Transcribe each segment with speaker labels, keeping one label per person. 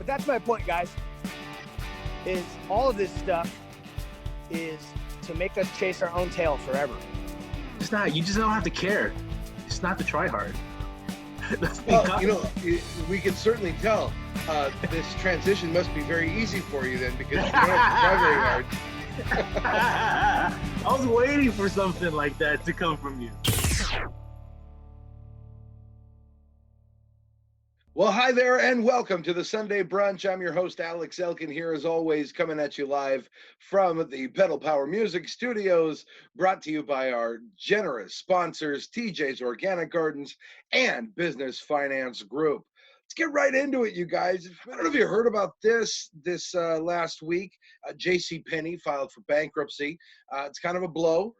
Speaker 1: But that's my point, guys, is all of this stuff is to make us chase our own tail forever.
Speaker 2: It's not, you just don't have to care. It's not to try hard.
Speaker 3: Well, you know, we can certainly tell this transition must be very easy for you then, because you don't have to try very hard.
Speaker 2: I was waiting for something like that to come from you.
Speaker 3: Well, hi there and welcome to the Sunday Brunch. I'm your host, Alex Elkin, here as always, coming at you live from the Pedal Power Music Studios, brought to you by our generous sponsors, TJ's Organic Gardens and Business Finance Group. Let's get right into it, you guys. I don't know if you heard about this last week. JCPenney filed for bankruptcy. It's kind of a blow.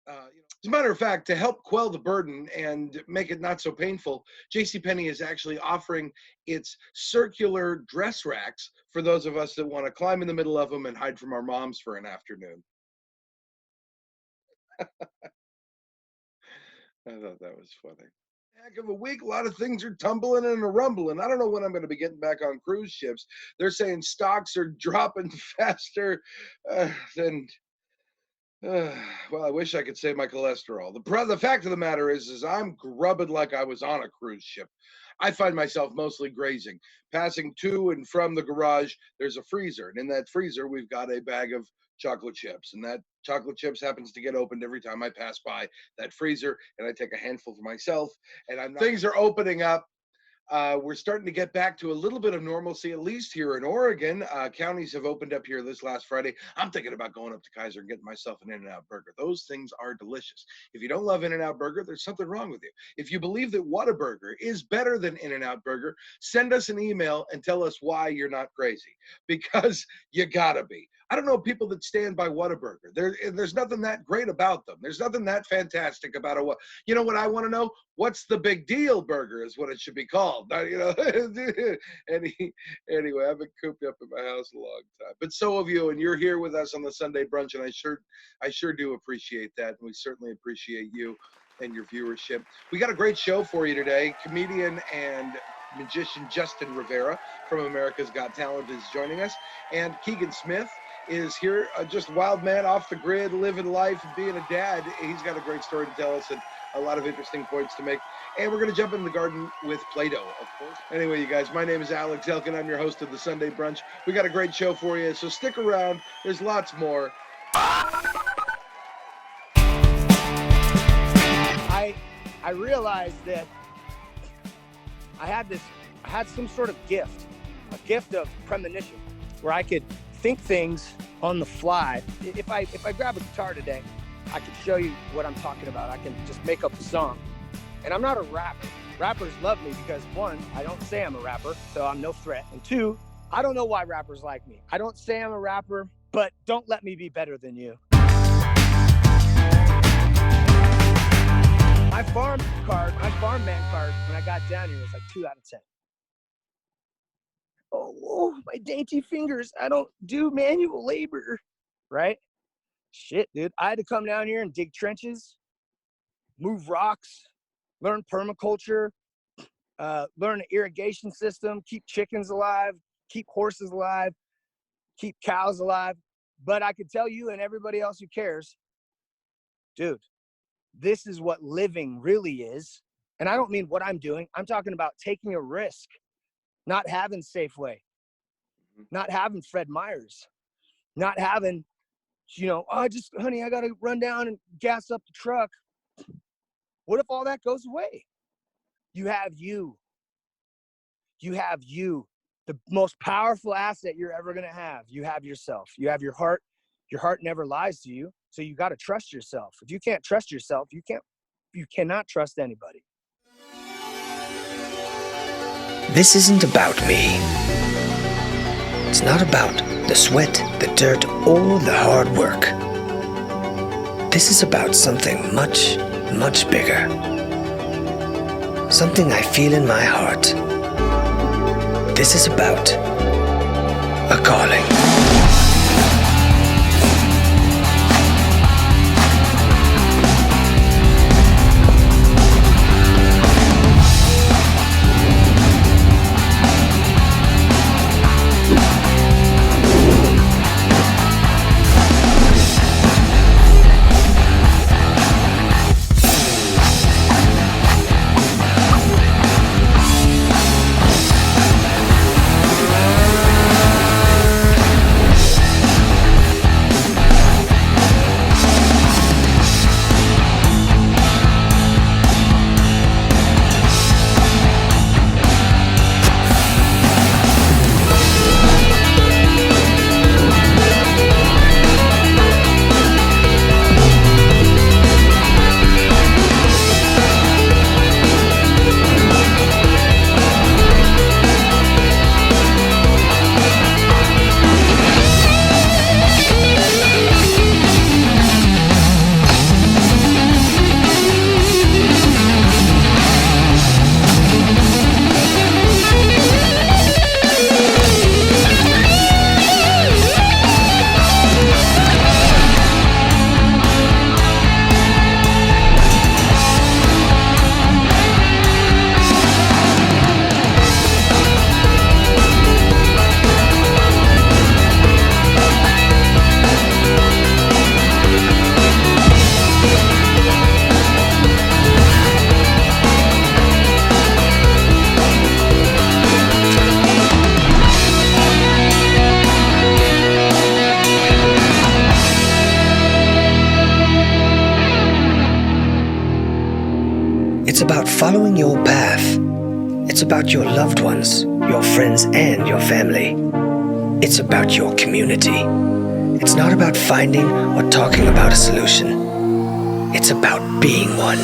Speaker 3: As a matter of fact, to help quell the burden and make it not so painful, JCPenney is actually offering its circular dress racks for those of us that want to climb in the middle of them and hide from our moms for an afternoon. I thought that was funny. Heck of a week. A lot of things are tumbling and a rumbling. I don't know when I'm going to be getting back on cruise ships. They're saying stocks are dropping faster than... well, I wish I could save my cholesterol. The fact of the matter is I'm grubbing like I was on a cruise ship. I find myself mostly grazing. Passing to and from the garage, there's a freezer. And in that freezer, we've got a bag of chocolate chips. And that chocolate chips happens to get opened every time I pass by that freezer. And I take a handful for myself. And things are opening up. We're starting to get back to a little bit of normalcy, at least here in Oregon. Counties have opened up here this last Friday. I'm thinking about going up to Kaiser and getting myself an In-N-Out burger. Those things are delicious. If you don't love In-N-Out burger, there's something wrong with you. If you believe that Whataburger is better than In-N-Out burger, send us an email and tell us why you're not crazy, because you gotta be. I don't know people that stand by Whataburger. There's nothing that great about them. There's nothing that fantastic about a what. You know what I want to know? What's the big deal burger is what it should be called. You know. Anyway, I've been cooped up in my house a long time, but so have you, and you're here with us on the Sunday Brunch, and I sure do appreciate that, and we certainly appreciate you and your viewership. We got a great show for you today. Comedian and magician Justin Rivera from America's Got Talent is joining us, and Keegan Smith is here, just wild man off the grid, living life, being a dad. He's got a great story to tell us and a lot of interesting points to make. And we're going to jump in the garden with Plaedo, of course. Anyway, you guys, my name is Alex Elkin. I'm your host of the Sunday Brunch. We got a great show for you, so stick around. There's lots more.
Speaker 1: I realized that I had some sort of gift, a gift of premonition, where I could think things on the fly. If I grab a guitar today, I can show you what I'm talking about. I can just make up a song. And I'm not a rapper. Rappers love me because, one, I don't say I'm a rapper, so I'm no threat. And two, I don't know why rappers like me. I don't say I'm a rapper, but don't let me be better than you. My farm man card, when I got down here, was like 2 out of 10. Oh, my dainty fingers. I don't do manual labor, right? Shit, dude. I had to come down here and dig trenches, move rocks, learn permaculture, learn an irrigation system, keep chickens alive, keep horses alive, keep cows alive. But I could tell you and everybody else who cares, dude, this is what living really is. And I don't mean what I'm doing. I'm talking about taking a risk. Not having Safeway, not having Fred Meyer's, not having, honey, I got to run down and gas up the truck. What if all that goes away? You have you. You have you, the most powerful asset you're ever going to have. You have yourself. You have your heart. Your heart never lies to you. So you got to trust yourself. If you can't trust yourself, you cannot trust anybody.
Speaker 4: This isn't about me. It's not about the sweat, the dirt, or the hard work. This is about something much, much bigger. Something I feel in my heart. This is about a calling. following your path. It's about your loved ones, your friends, and your family. It's about your community. It's not about finding or talking about a solution. It's about being one.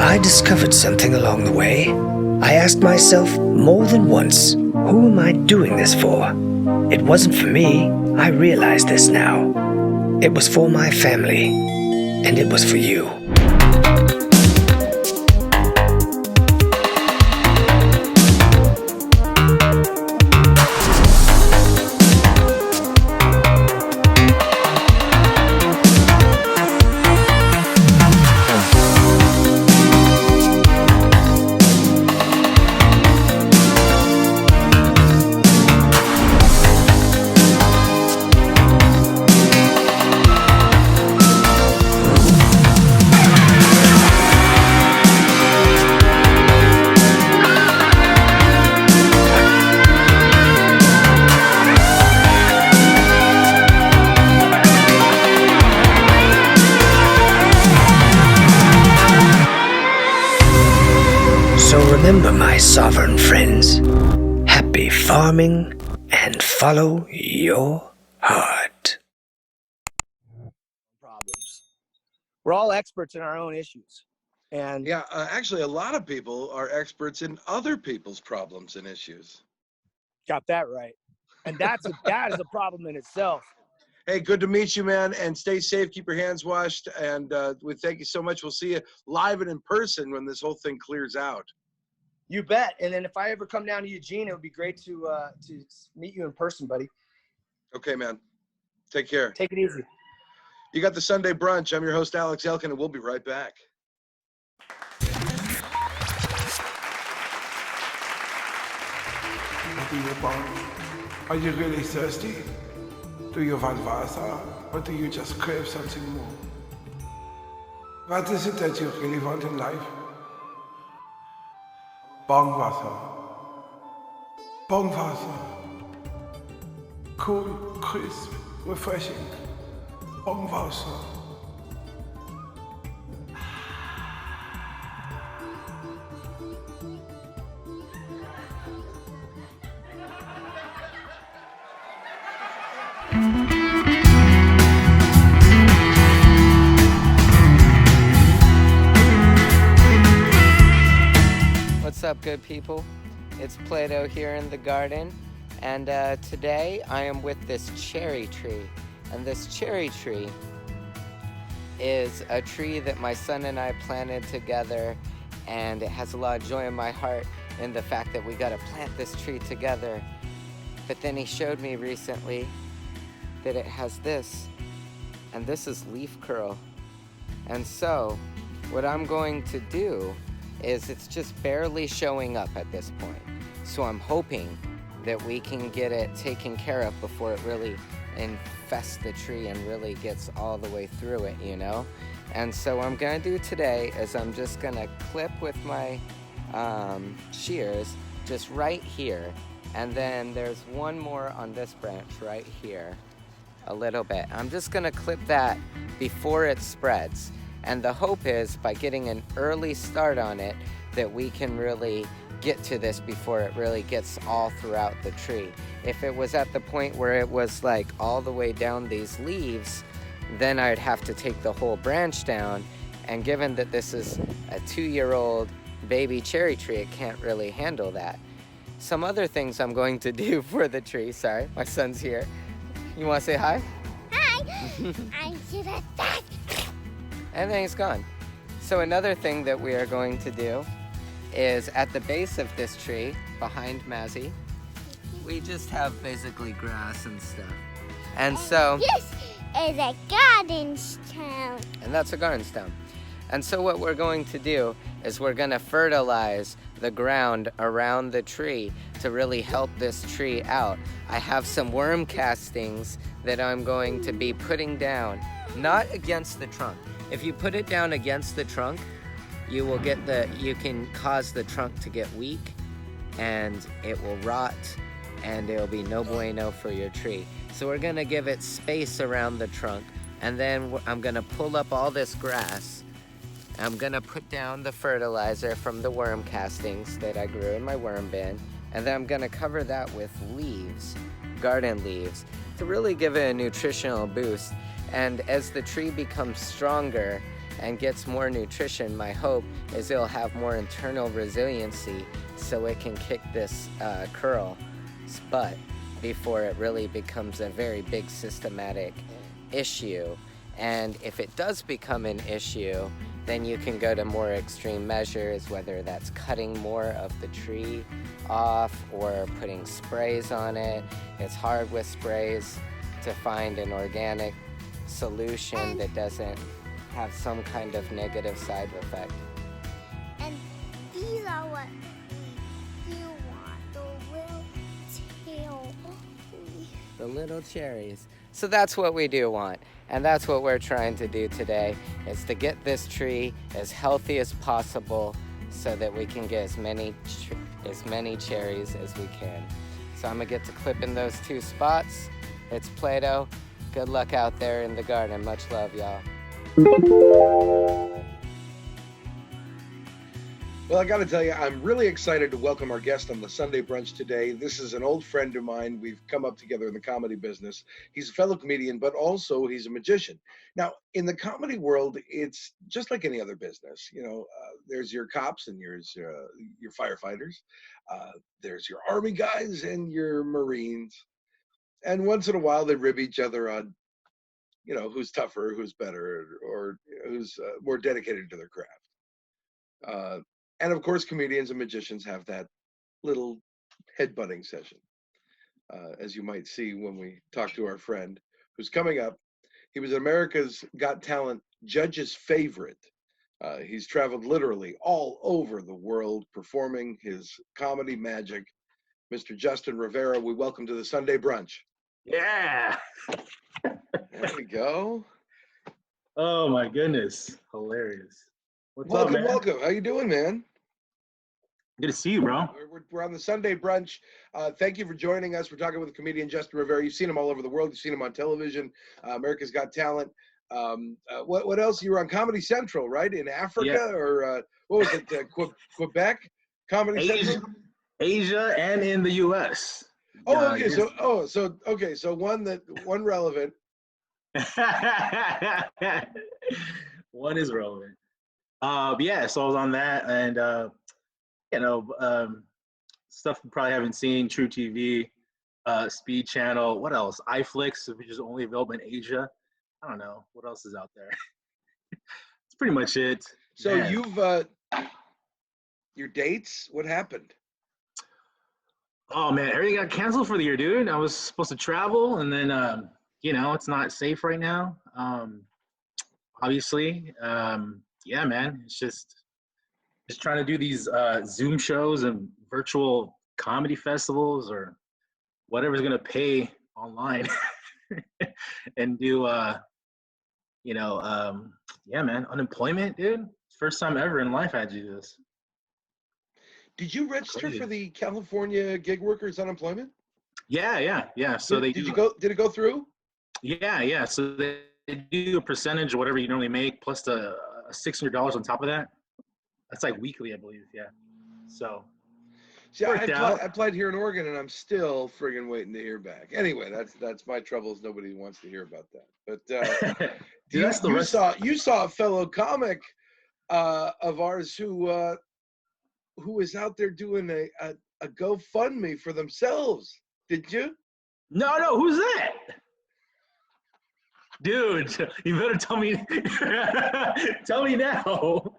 Speaker 4: I discovered something along the way. I asked myself more than once, who am I doing this for? It wasn't for me. I realize this now. It was for my family, and it was for you. So remember, my sovereign friends, happy farming and follow your heart.
Speaker 1: Problems. We're all experts in our own issues. And
Speaker 3: Yeah, actually, a lot of people are experts in other people's problems and issues.
Speaker 1: got that right. And that is a problem in itself.
Speaker 3: Hey, good to meet you, man, and stay safe. Keep your hands washed, and we thank you so much. We'll see you live and in person when this whole thing clears out.
Speaker 1: You bet. And then if I ever come down to Eugene, it would be great to meet you in person, buddy.
Speaker 3: Okay, man. Take care.
Speaker 1: Take it easy.
Speaker 3: You got the Sunday Brunch. I'm your host, Alex Elkin, and we'll be right back.
Speaker 5: What do you want? Are you really thirsty? Do you want water, or do you just crave something more? What is it that you really want in life? Bong water. Bong water. Cool, crisp, refreshing. Bong water.
Speaker 6: What's up, good people? It's Plaedo here in the garden, and today I am with this cherry tree. And this cherry tree is a tree that my son and I planted together, and it has a lot of joy in my heart in the fact that we got to plant this tree together. But then he showed me recently that it has this, and this is leaf curl. And so what I'm going to do is it's just barely showing up at this point. So I'm hoping that we can get it taken care of before it really infests the tree and really gets all the way through it, you know? And so what I'm gonna do today is I'm just gonna clip with my shears just right here. And then there's one more on this branch right here, a little bit. I'm just gonna clip that before it spreads. And the hope is by getting an early start on it that we can really get to this before it really gets all throughout the tree. If it was at the point where it was like all the way down these leaves, then I'd have to take the whole branch down. And given that this is a 2-year-old baby cherry tree, it can't really handle that. Some other things I'm going to do for the tree. Sorry, my son's here. You want to say hi?
Speaker 7: Hi. I'm super fast.
Speaker 6: And then he's gone. So another thing that we are going to do is at the base of this tree, behind Mazzy, we just have basically grass and stuff. And so...
Speaker 7: This is a garden stone.
Speaker 6: And that's a garden stone. And so what we're going to do is we're going to fertilize the ground around the tree to really help this tree out. I have some worm castings that I'm going to be putting down, not against the trunk. If you put it down against the trunk, you can cause the trunk to get weak, and it will rot, and it'll be no bueno for your tree. So we're gonna give it space around the trunk, and then I'm gonna pull up all this grass. I'm gonna put down the fertilizer from the worm castings that I grew in my worm bin, and then I'm gonna cover that with leaves, garden leaves, to really give it a nutritional boost. And as the tree becomes stronger and gets more nutrition, my hope is it'll have more internal resiliency so it can kick this curl's butt before it really becomes a very big systematic issue. And if it does become an issue, then you can go to more extreme measures, whether that's cutting more of the tree off or putting sprays on it. It's hard with sprays to find an organic solution that doesn't have some kind of negative side effect.
Speaker 7: And these are what we do want, the little tail.
Speaker 6: The little cherries. So that's what we do want, and that's what we're trying to do today, is to get this tree as healthy as possible so that we can get as many cherries as we can. So I'm gonna get to clipping those 2 spots. It's Plaedo. Good luck out there in the garden. Much love, y'all.
Speaker 3: Well, I got to tell you, I'm really excited to welcome our guest on the Sunday Brunch today. This is an old friend of mine. We've come up together in the comedy business. He's a fellow comedian, but also he's a magician. Now, in the comedy world, it's just like any other business. You know, there's your cops and there's your firefighters. There's your army guys and your Marines. And once in a while, they rib each other on, you know, who's tougher, who's better, or who's more dedicated to their craft. And of course, comedians and magicians have that little headbutting session, as you might see when we talk to our friend who's coming up. He was America's Got Talent judge's favorite. He's traveled literally all over the world performing his comedy magic. Mr. Justin Rivera, we welcome to the Sunday Brunch.
Speaker 2: Yeah.
Speaker 3: There we go.
Speaker 2: Oh my goodness, hilarious. What's up, man?
Speaker 3: Welcome. How you doing, man?
Speaker 2: Good to see you, bro.
Speaker 3: We're on the Sunday Brunch. Thank you for joining us. We're talking with the comedian Justin Rivera. You've seen him all over the world. You've seen him on television. America's Got Talent. What else? You were on Comedy Central, right? In Africa,
Speaker 2: Yeah.
Speaker 3: or what was it? Quebec Comedy Central.
Speaker 2: Asia, and in the U.S.
Speaker 3: Oh, okay. So one relevant.
Speaker 2: One is relevant. Yeah, so I was on that, and stuff you probably haven't seen: True TV, Speed Channel. What else? iFlix, which is only available in Asia. I don't know what else is out there. It's pretty much it.
Speaker 3: So
Speaker 2: Man.
Speaker 3: you've your dates. What happened?
Speaker 2: Oh man, everything got canceled for the year, dude. I was supposed to travel, and then it's not safe right now. Obviously, yeah, man. It's just trying to do these Zoom shows and virtual comedy festivals or whatever's gonna pay online, and do yeah, man. Unemployment, dude. First time ever in life I had to do this.
Speaker 3: Did you register for the California Gig Workers Unemployment?
Speaker 2: Yeah. So
Speaker 3: did you go? Did it go through?
Speaker 2: Yeah. So they do a percentage of whatever you normally make plus the $600 on top of that. That's like weekly, I believe. Yeah. So.
Speaker 3: See, I applied here in Oregon, and I'm still friggin' waiting to hear back. Anyway, that's my troubles. Nobody wants to hear about that. But you saw a fellow comic of ours who is out there doing a GoFundMe for themselves. Did you?
Speaker 2: No. Who's that? Dude, you better tell me. Tell me now.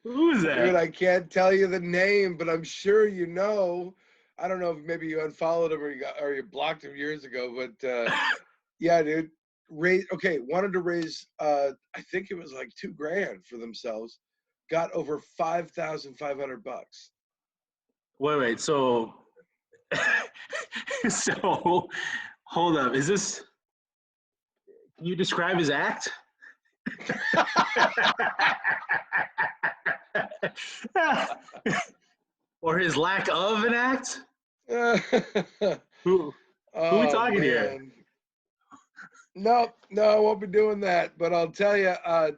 Speaker 2: Who's that?
Speaker 3: Dude, I can't tell you the name, but I'm sure you know. I don't know if maybe you unfollowed him or you blocked him years ago, but yeah, dude, wanted to raise I think it was like $2,000 for themselves, got over $5,500.
Speaker 2: Wait. So, so hold up. Is this? Can you describe his act? Or his lack of an act? Who are we talking here?
Speaker 3: No, I won't be doing that. But I'll tell you,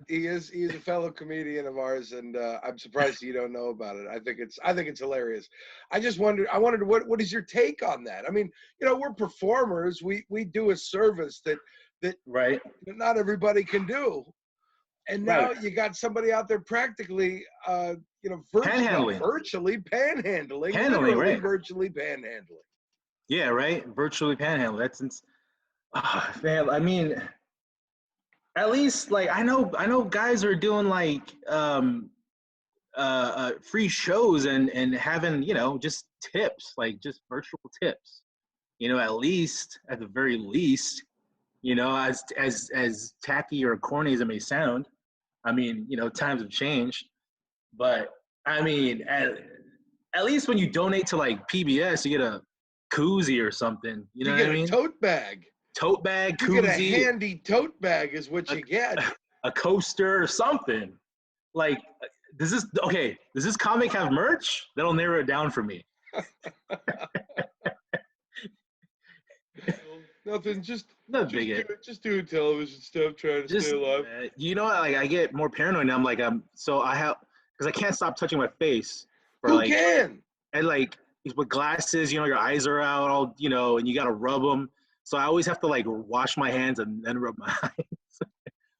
Speaker 3: he's a fellow comedian of ours, and I'm surprised you don't know about it. I think it's hilarious. I wondered what is your take on that? I mean, we're performers. We do a service that
Speaker 2: Right.
Speaker 3: not everybody can do. And now
Speaker 2: Right.
Speaker 3: you got somebody out there practically,
Speaker 2: Panhandling.
Speaker 3: virtually panhandling,
Speaker 2: Handling,
Speaker 3: literally
Speaker 2: right.
Speaker 3: virtually panhandling.
Speaker 2: Yeah, right. Virtually panhandle. Man, I mean, at least like I know guys are doing like free shows and having just tips, like just virtual tips. At the very least, as tacky or corny as it may sound. I mean, times have changed, but I mean, at least when you donate to like PBS, you get a koozie or something. You know what I mean?
Speaker 3: You get a tote bag.
Speaker 2: Tote bag,
Speaker 3: You
Speaker 2: koozie.
Speaker 3: get a handy tote bag is what you get.
Speaker 2: A coaster or something. Like, does this comic have merch? That'll narrow it down for me.
Speaker 3: Nothing, just
Speaker 2: do
Speaker 3: television stuff, trying to stay alive.
Speaker 2: Like I get more paranoid now. I'm like, because I can't stop touching my face.
Speaker 3: Who can?
Speaker 2: And like with glasses, your eyes are out, all and you gotta rub them. So I always have to like wash my hands and then rub my eyes.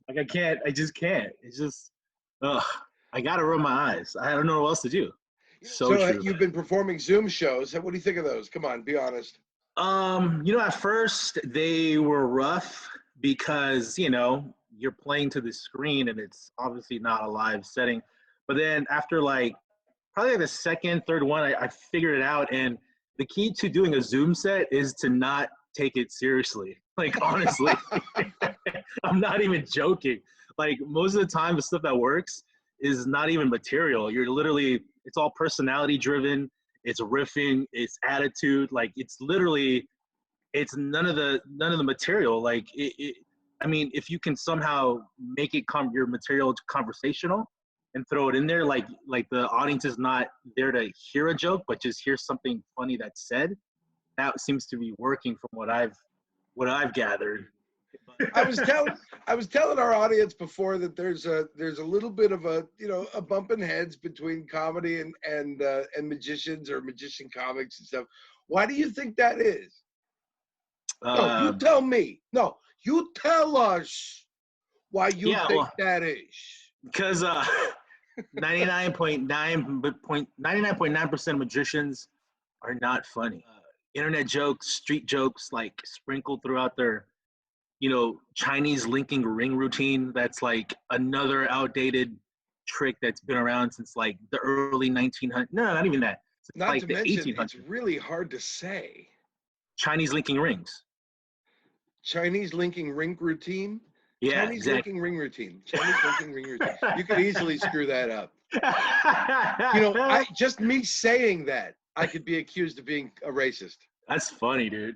Speaker 2: Like I just can't. It's just, I gotta rub my eyes. I don't know what else to do. So true.
Speaker 3: You've been performing Zoom shows. What do you think of those? Come on, be honest.
Speaker 2: At first they were rough because, you're playing to the screen and it's obviously not a live setting. But then after probably the second, third one, I figured it out. And the key to doing a Zoom set is to not take it seriously. Like, honestly, I'm not even joking. Like, most of the time, the stuff that works is not even material. It's all personality driven. It's riffing. It's attitude. Like, it's none of the material. Like, I mean, if you can somehow make it your material conversational and throw it in there, like the audience is not there to hear a joke, but just hear something funny that's said. That seems to be working from what I've gathered.
Speaker 3: I was telling our audience before that there's a little bit of a bump in heads between comedy and magicians or magician comics and stuff. Why do you think that is? No, you tell me. No, you tell us why you think that is.
Speaker 2: Because 99.9% of magicians are not funny. Internet jokes, street jokes, like sprinkled throughout their, Chinese linking ring routine. That's like another outdated trick that's been around since like the early 1900s. No, not even that.
Speaker 3: Not
Speaker 2: like
Speaker 3: to
Speaker 2: the
Speaker 3: mention,
Speaker 2: 1800s.
Speaker 3: it's really hard to say.
Speaker 2: Chinese linking rings.
Speaker 3: Chinese linking ring routine?
Speaker 2: Yeah,
Speaker 3: Chinese
Speaker 2: exactly.
Speaker 3: linking ring routine. Chinese linking ring routine. You could easily screw that up. Just me saying that, I could be accused of being a racist.
Speaker 2: That's funny, dude.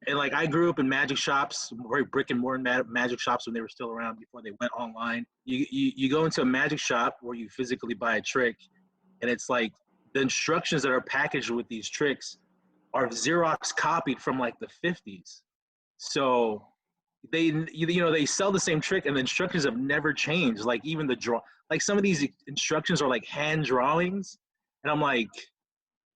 Speaker 2: And like I grew up in magic shops, very brick and mortar magic shops when they were still around before they went online. You go into a magic shop where you physically buy a trick, and it's like the instructions that are packaged with these tricks are Xerox copied from like the 50s. So they sell the same trick and the instructions have never changed. Like even like some of these instructions are like hand drawings, and I'm like,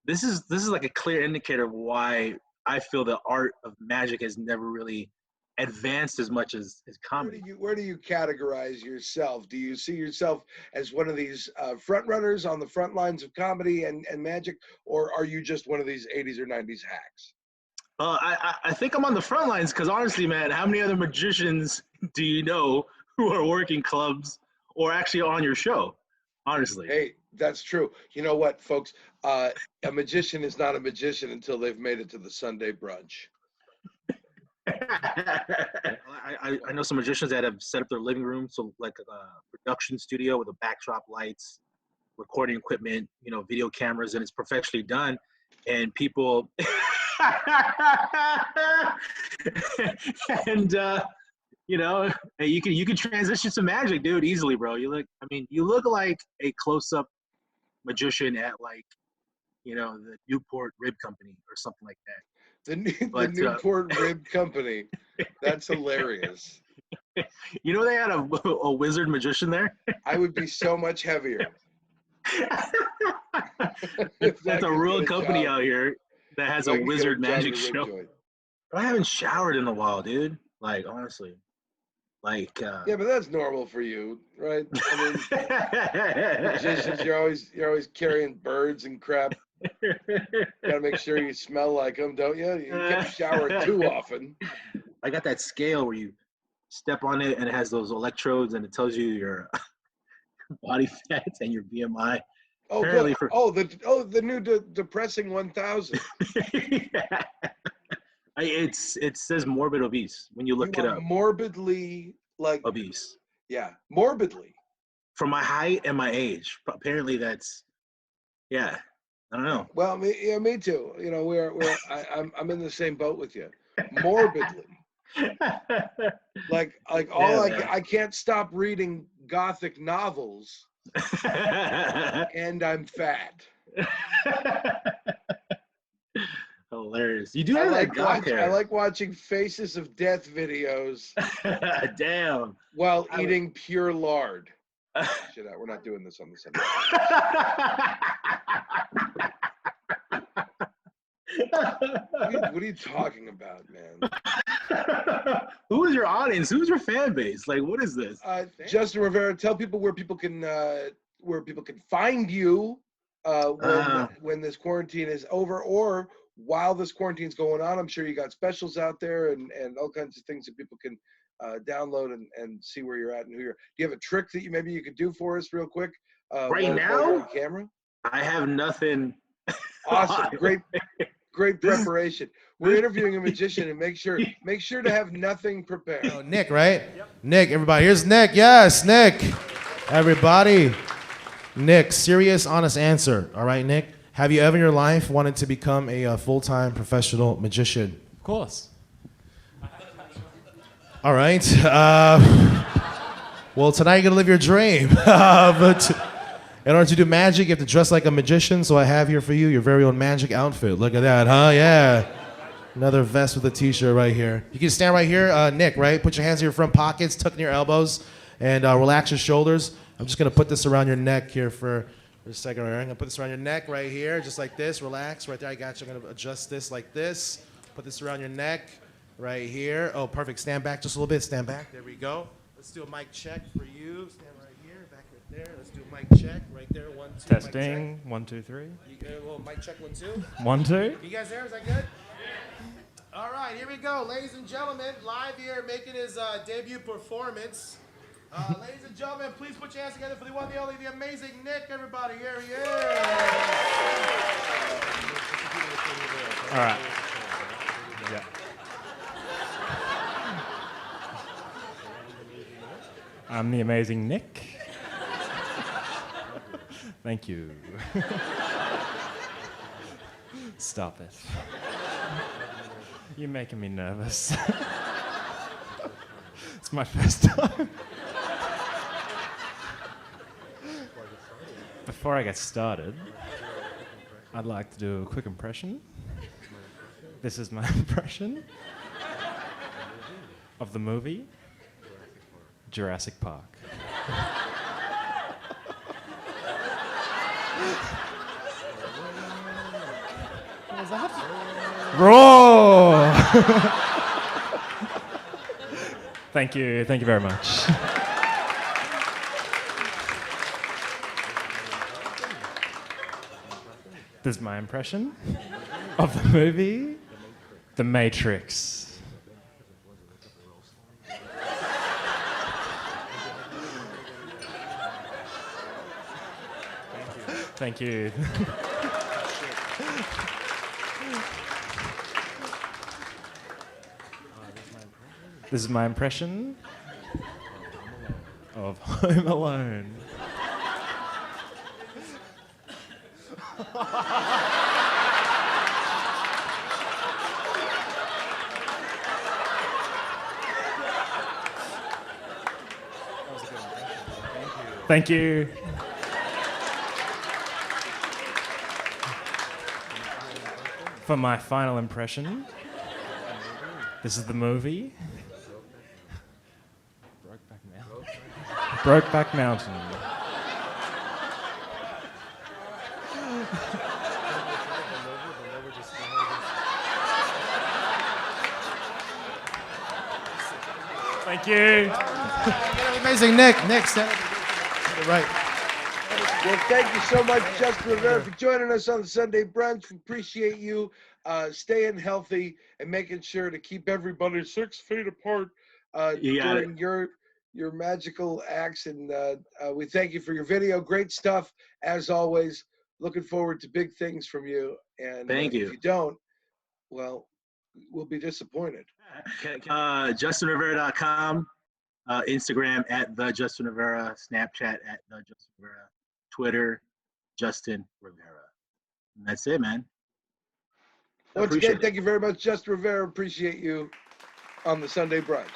Speaker 2: this is like a clear indicator of why I feel the art of magic has never really advanced as much as comedy.
Speaker 3: Where do you categorize yourself? Do you see yourself as one of these front runners on the front lines of comedy and magic, or are you just one of these 80s or 90s hacks?
Speaker 2: I think I'm on the front lines because honestly, man, how many other magicians do you know who are working clubs or actually on your show? Honestly.
Speaker 3: Hey, that's true. You know what, folks? A magician is not a magician until they've made it to the Sunday brunch.
Speaker 2: I know some magicians that have set up their living room, so like a production studio with a backdrop lights, recording equipment, video cameras, and it's professionally done. And people, and you can transition to magic, dude, easily, bro. You look like a close-up magician at the Newport Rib Company or something like that.
Speaker 3: The Newport Rib Company. That's hilarious.
Speaker 2: They had a wizard magician there?
Speaker 3: I would be so much heavier.
Speaker 2: That's a real company out here that has a wizard magic show. I haven't showered in a while, dude. Like, honestly.
Speaker 3: Yeah, but that's normal for you, right? I mean, magicians, you're always carrying birds and crap. Gotta make sure you smell like them, don't you? You can't shower too often.
Speaker 2: I got that scale where you step on it and it has those electrodes and it tells you your body fats and your BMI.
Speaker 3: Oh,
Speaker 2: apparently
Speaker 3: the new depressing 1000.
Speaker 2: Yeah. It says morbid obese when you look it up.
Speaker 3: Morbidly
Speaker 2: obese.
Speaker 3: Yeah, morbidly.
Speaker 2: For my height and my age, apparently that's. Yeah, I don't know.
Speaker 3: Well, me too. I'm in the same boat with you. Morbidly. I can't stop reading Gothic novels, and I'm fat.
Speaker 2: Hilarious. You do have that goth hair.
Speaker 3: I like watching Faces of Death videos.
Speaker 2: Damn.
Speaker 3: While eating pure lard. Shit, we're not doing this on the Sunday. What are you talking about, man?
Speaker 2: Who is your audience? Who's your fan base? Like, what is this?
Speaker 3: Justin Rivera, tell people where people can find you when this quarantine is over, or while this quarantine's going on. I'm sure you got specials out there and all kinds of things that people can download and see where you're at and who you're. Do you have a trick that you could do for us real quick?
Speaker 2: Right now,
Speaker 3: on camera. I
Speaker 2: have nothing.
Speaker 3: Awesome, great preparation. We're interviewing a magician, and make sure to have nothing prepared.
Speaker 8: Oh, Nick, right? Yep. Nick, everybody. Here's Nick. Yes, Nick. Everybody. Nick, serious, honest answer. All right, Nick. Have you ever in your life wanted to become a full-time professional magician?
Speaker 9: Of course.
Speaker 8: All right. Well, tonight you're going to live your dream. But in order to do magic, you have to dress like a magician. So I have here for you your very own magic outfit. Look at that, huh? Yeah. Another vest with a t-shirt right here. You can stand right here, Nick, right? Put your hands in your front pockets, tuck in your elbows, and relax your shoulders. I'm just going to put this around your neck here for a second. Right here. I'm going to put this around your neck right here, just like this. Relax. Right there, I got you. I'm going to adjust this like this. Put this around your neck right here. Oh, perfect. Stand back just a little bit. Stand back. There we go. Let's do a mic check for you. Stand right here, back right there. Let's do a mic check right there. 1, 2.
Speaker 9: Testing. 1, 2, 3.
Speaker 8: A little mic check. 1, 2.
Speaker 9: 1, 2.
Speaker 8: You guys there? Is that good? All right, here we go. Ladies and gentlemen, live here making his debut performance. Ladies and gentlemen, please put your hands together for the one, the only, the amazing Nick. Everybody, here he is.
Speaker 9: All right. Yeah. I'm the amazing Nick. Thank you. Stop it. You're making me nervous. It's my first time. Before I get started, I'd like to do a quick impression. This is my impression of the movie Jurassic Park. What was that? Roar! Thank you very much. This is my impression of the movie The Matrix. Thank you. This is my impression of Home Alone. Thank you. For my final impression, this is the movie. Brokeback Mountain. Thank you.
Speaker 8: Amazing, Nick. Nick, stand up. Right.
Speaker 3: Well, thank you so much, Justin Rivera, for joining us on the Sunday Brunch. We appreciate you staying healthy and making sure to keep everybody 6 feet apart during your magical acts. And we thank you for your video. Great stuff, as always. Looking forward to big things from you. And
Speaker 2: Thank you.
Speaker 3: If you don't, well, we'll be disappointed.
Speaker 2: JustinRivera.com, Instagram at the Justin Rivera, Snapchat at the Justin Rivera, Twitter, Justin Rivera. And that's it, man.
Speaker 3: Once again, thank you very much, Justin Rivera. Appreciate you on the Sunday Brunch.